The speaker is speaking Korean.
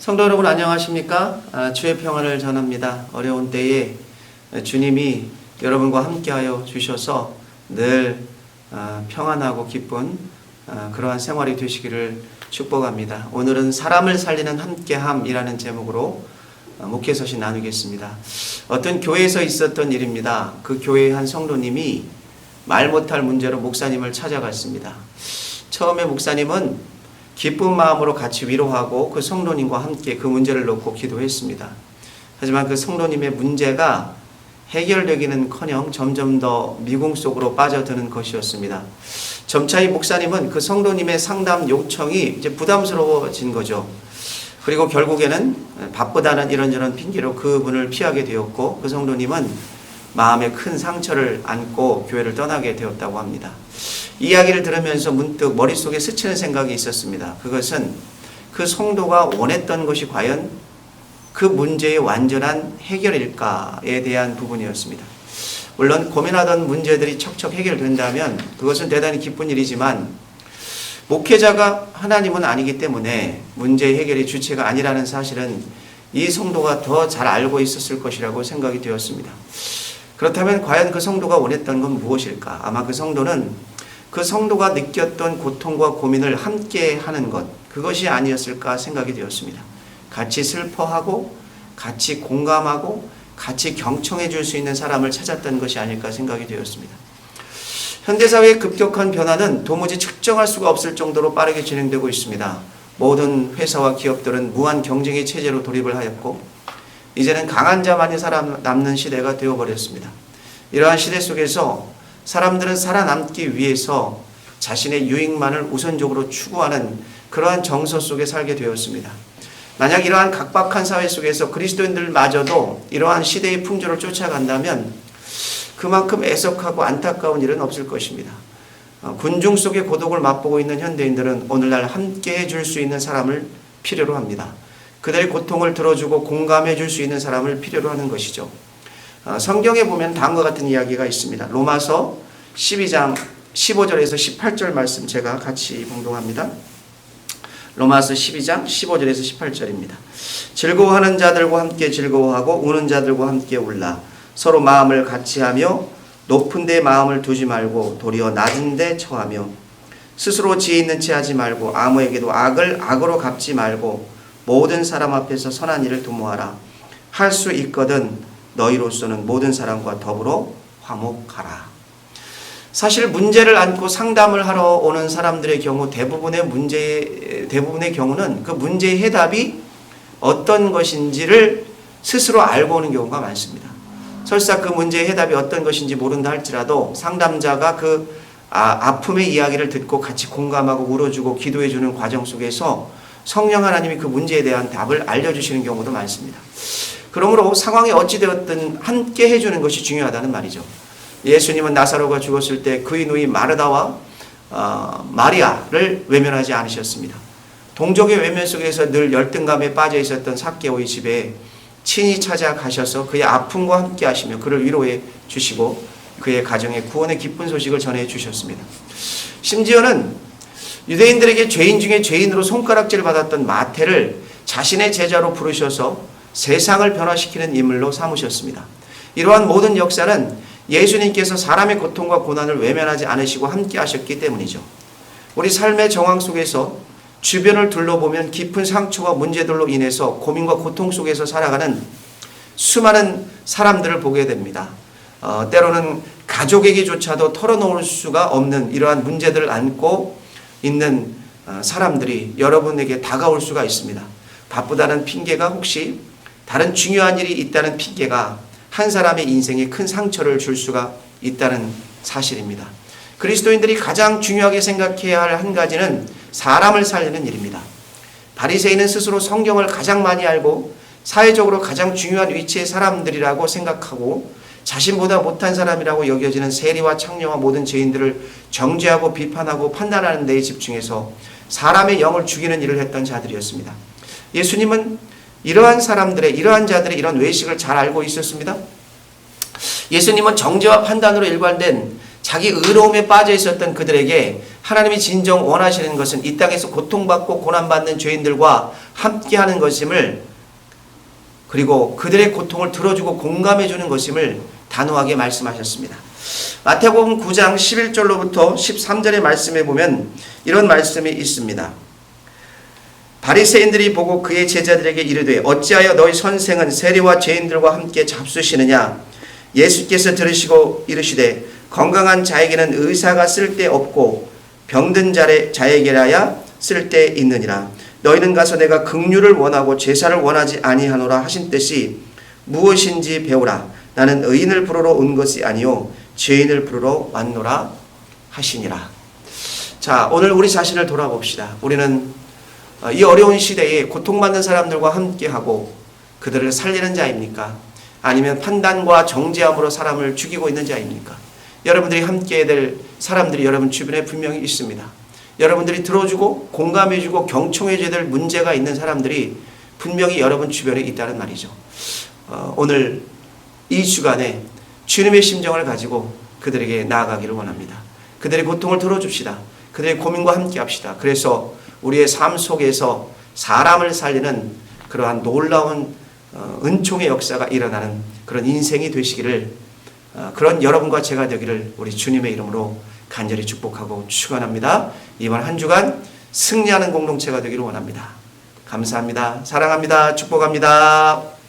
성도 여러분 안녕하십니까? 주의 평안을 전합니다. 어려운 때에 주님이 여러분과 함께하여 주셔서 늘 평안하고 기쁜 그러한 생활이 되시기를 축복합니다. 오늘은 사람을 살리는 함께함이라는 제목으로 목회서신 나누겠습니다. 어떤 교회에서 있었던 일입니다. 그 교회의 한 성도님이 말 못할 문제로 목사님을 찾아갔습니다. 처음에 목사님은 기쁜 마음으로 같이 위로하고 그 성도님과 함께 그 문제를 놓고 기도했습니다. 하지만 그 성도님의 문제가 해결되기는커녕 점점 더 미궁 속으로 빠져드는 것이었습니다. 점차 이 목사님은 그 성도님의 상담 요청이 이제 부담스러워진 거죠. 그리고 결국에는 바쁘다는 이런저런 핑계로 그분을 피하게 되었고 그 성도님은 마음에 큰 상처를 안고 교회를 떠나게 되었다고 합니다. 이야기를 들으면서 문득 머릿속에 스치는 생각이 있었습니다. 그것은 그 성도가 원했던 것이 과연 그 문제의 완전한 해결일까에 대한 부분이었습니다. 물론 고민하던 문제들이 척척 해결된다면 그것은 대단히 기쁜 일이지만 목회자가 하나님은 아니기 때문에 문제의 해결이 주체가 아니라는 사실은 이 성도가 더 잘 알고 있었을 것이라고 생각이 되었습니다. 그렇다면 과연 그 성도가 원했던 건 무엇일까? 아마 그 성도는 그 성도가 느꼈던 고통과 고민을 함께 하는 것, 그것이 아니었을까 생각이 되었습니다. 같이 슬퍼하고 같이 공감하고 같이 경청해 줄 수 있는 사람을 찾았던 것이 아닐까 생각이 되었습니다. 현대사회의 급격한 변화는 도무지 측정할 수가 없을 정도로 빠르게 진행되고 있습니다. 모든 회사와 기업들은 무한 경쟁의 체제로 돌입을 하였고 이제는 강한 자만이 살아남는 시대가 되어버렸습니다. 이러한 시대 속에서 사람들은 살아남기 위해서 자신의 유익만을 우선적으로 추구하는 그러한 정서 속에 살게 되었습니다. 만약 이러한 각박한 사회 속에서 그리스도인들마저도 이러한 시대의 풍조를 쫓아간다면 그만큼 애석하고 안타까운 일은 없을 것입니다. 군중 속의 고독을 맛보고 있는 현대인들은 오늘날 함께 해줄 수 있는 사람을 필요로 합니다. 그들의 고통을 들어주고 공감해 줄 수 있는 사람을 필요로 하는 것이죠. 성경에 보면 다음과 같은 이야기가 있습니다. 로마서 12장 15절에서 18절 말씀 제가 같이 봉독합니다. 로마서 12장 15절에서 18절입니다. 즐거워하는 자들과 함께 즐거워하고 우는 자들과 함께 울라. 서로 마음을 같이하며 높은 데 마음을 두지 말고 도리어 낮은 데 처하며 스스로 지혜 있는 채 하지 말고 아무에게도 악을 악으로 갚지 말고 모든 사람 앞에서 선한 일을 도모하라. 할 수 있거든 너희로서는 모든 사람과 더불어 화목하라. 사실 문제를 안고 상담을 하러 오는 사람들의 경우 대부분의 경우는 그 문제의 해답이 어떤 것인지를 스스로 알고 오는 경우가 많습니다. 설사 그 문제의 해답이 어떤 것인지 모른다 할지라도 상담자가 그 아픔의 이야기를 듣고 같이 공감하고 울어주고 기도해주는 과정 속에서 성령 하나님이 그 문제에 대한 답을 알려주시는 경우도 많습니다. 그러므로 상황이 어찌되었든 함께 해주는 것이 중요하다는 말이죠. 예수님은 나사로가 죽었을 때 그의 누이 마르다와 마리아를 외면하지 않으셨습니다. 동족의 외면 속에서 늘 열등감에 빠져 있었던 삭개오의 집에 친히 찾아가셔서 그의 아픔과 함께 하시며 그를 위로해 주시고 그의 가정에 구원의 기쁜 소식을 전해 주셨습니다. 심지어는 유대인들에게 죄인 중에 죄인으로 손가락질 받았던 마태를 자신의 제자로 부르셔서 세상을 변화시키는 인물로 삼으셨습니다. 이러한 모든 역사는 예수님께서 사람의 고통과 고난을 외면하지 않으시고 함께 하셨기 때문이죠. 우리 삶의 정황 속에서 주변을 둘러보면 깊은 상처와 문제들로 인해서 고민과 고통 속에서 살아가는 수많은 사람들을 보게 됩니다. 때로는 가족에게조차도 털어놓을 수가 없는 이러한 문제들을 안고 있는 사람들이 여러분에게 다가올 수가 있습니다. 바쁘다는 핑계가 혹시 다른 중요한 일이 있다는 핑계가 한 사람의 인생에 큰 상처를 줄 수가 있다는 사실입니다. 그리스도인들이 가장 중요하게 생각해야 할 한 가지는 사람을 살리는 일입니다. 바리새인은 스스로 성경을 가장 많이 알고 사회적으로 가장 중요한 위치의 사람들이라고 생각하고 자신보다 못한 사람이라고 여겨지는 세리와 창녀와 모든 죄인들을 정죄하고 비판하고 판단하는 데에 집중해서 사람의 영을 죽이는 일을 했던 자들이었습니다. 예수님은 이러한 자들의 이런 외식을 잘 알고 있었습니다. 예수님은 정죄와 판단으로 일관된 자기 의로움에 빠져 있었던 그들에게 하나님이 진정 원하시는 것은 이 땅에서 고통받고 고난받는 죄인들과 함께하는 것임을, 그리고 그들의 고통을 들어주고 공감해주는 것임을 단호하게 말씀하셨습니다. 마태복음 9장 11절로부터 13절의 말씀에 보면 이런 말씀이 있습니다. 바리새인들이 보고 그의 제자들에게 이르되 어찌하여 너희 선생은 세리와 죄인들과 함께 잡수시느냐. 예수께서 들으시고 이르시되 건강한 자에게는 의사가 쓸데없고 병든 자에게라야 쓸데있느니라. 너희는 가서 내가 긍휼을 원하고 제사를 원하지 아니하노라 하신 뜻이 무엇인지 배우라. 나는 의인을 부르러 온 것이 아니요 죄인을 부르러 왔노라 하시니라. 자, 오늘 우리 자신을 돌아봅시다. 우리는 이 어려운 시대에 고통받는 사람들과 함께하고 그들을 살리는 자입니까? 아니면 판단과 정죄함으로 사람을 죽이고 있는 자입니까? 여러분들이 함께해야 될 사람들이 여러분 주변에 분명히 있습니다. 여러분들이 들어주고 공감해주고 경청해줘야 될 문제가 있는 사람들이 분명히 여러분 주변에 있다는 말이죠. 오늘 이 주간에 주님의 심정을 가지고 그들에게 나아가기를 원합니다. 그들의 고통을 들어줍시다. 그들의 고민과 함께합시다. 그래서 우리의 삶 속에서 사람을 살리는 그러한 놀라운 은총의 역사가 일어나는 그런 인생이 되시기를, 그런 여러분과 제가 되기를 우리 주님의 이름으로 간절히 축복하고 축원합니다. 이번 한 주간 승리하는 공동체가 되기를 원합니다. 감사합니다. 사랑합니다. 축복합니다.